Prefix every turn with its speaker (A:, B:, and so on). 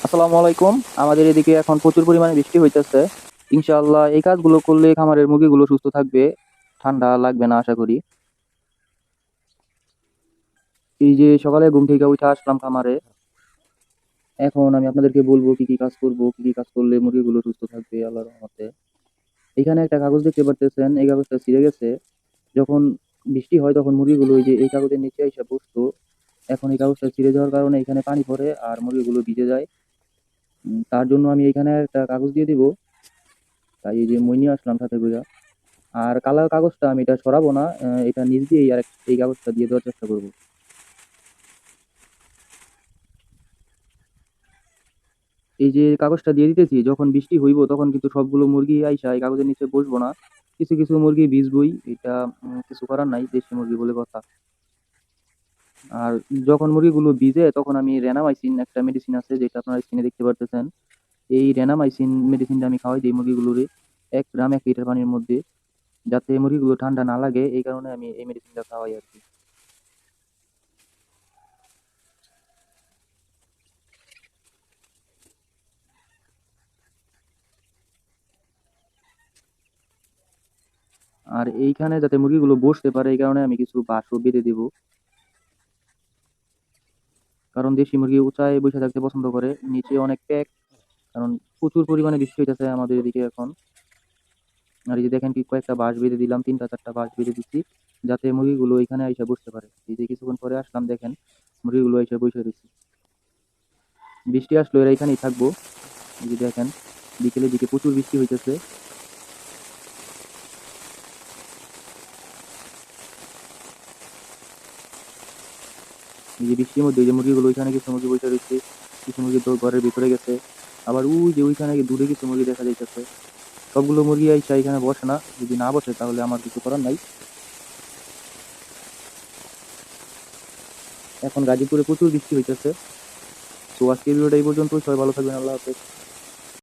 A: আসসালামু আলাইকুম। আমাদের এদিকে এখন প্রচুর পরিমাণে বৃষ্টি হইতেছে। ইনশাআল্লাহ এই কাজগুলো করলে খামারের মুরগিগুলো সুস্থ থাকবে, ঠান্ডা লাগবে না আশা করি। এই যে সকালে ঘুম থেকে উঠে আসলাম খামারে, এখন আমি আপনাদেরকে বলবো কি কি কাজ করব, কি কি কাজ করলে মুরগিগুলো সুস্থ থাকবে আল্লাহর রহমতে। এখানে একটা কাগজ দেখতে পারতেছেন, এই কাগজটা ছিঁড়ে গেছে। যখন বৃষ্টি হয় তখন মুরগিগুলো ওই যে এই কাগজের নিচে এসে বসতো। এখন এই কাগজটা ছিঁড়ে যাওয়ার কারণে এখানে পানি পড়ে আর মুরগিগুলো ভিজে যায়। তার জন্য আমি এখানে একটা কাগজ দিয়ে দিব। তাই এই যে মই নিয়ে আসলাম সাথে করে। আর কালার কাগজটা আমি এটা সরাবো না, এটা নিচ দিয়েই এই কাগজটা দিয়ে দেওয়ার চেষ্টা করব। এই যে কাগজটা দিয়ে দিতেছি, যখন বৃষ্টি হইব তখন কিন্তু সবগুলো মুরগি আইসা এই কাগজের নিচে বসবো না। কিছু কিছু মুরগি ভিজবই, এটা কিছু করার নাই, দেশি মুরগি বলে কথা। আর যখন মুরগিগুলো ভিজে তখন আমি রেনামাইসিন একটা মেডিসিন আছে যেটা আপনারা স্ক্রিনে দেখতে পারতেছেন। এই রেনামাইসিন মেডিসিনটা আমি খাওয়াই দিই মুরগিগুলোরে 1 গ্রাম 1 লিটার পানির মধ্যে, যাতে মুরগিগুলো ঠান্ডা না লাগে। এই কারণে আমি এই মেডিসিনটা খাওয়াই আর কি। আর এইখানে যাতে মুরগিগুলো বসতে পারে এই কারণে আমি কিছু বাঁশও বেঁধে দিব। কারণ দেশি মুরগি উঁচায় বসে থাকতে পছন্দ করে, নিচে অনেক প্যাক। কারণ প্রচুর পরিমাণে বৃষ্টি হইতেছে আমাদের এদিকে এখন। আর এই যে দেখেন কি কয়েকটা বাঁশ বেঁধে দিলাম, 3টা 4টা বাঁশ বেঁধে দিচ্ছি, যাতে মুরগিগুলো এখানে এসে বসতে পারে। এই যে কিছুক্ষণ পরে আসলাম, দেখেন মুরগিগুলো এসে বসে রয়েছে। বৃষ্টি আসলো এরা এখানেই থাকবো। এই যে দেখেন বিকেলের দিকে প্রচুর বৃষ্টি হইতেছে। এই যে বৃষ্টির মধ্যে এই যে মুরগিগুলো ওইখানে কিছু মুরগি বসে রয়েছে, কিছু মুরগি তো ঘরের ভিতরে গেছে। আবার ওই যে ওইখানে দূরে কিছু মুরগি দেখা যাইতেছে। সবগুলো মুরগি আইসা এখানে বসে না, যদি না বসে তাহলে আমার কিছু করার নাই। এখন গাজীপুরে প্রচুর বৃষ্টি হইতেছে। তো আজকের ভিডিওটা এই পর্যন্ত, সবাই ভালো থাকবেন, আল্লাহ হাফেজ।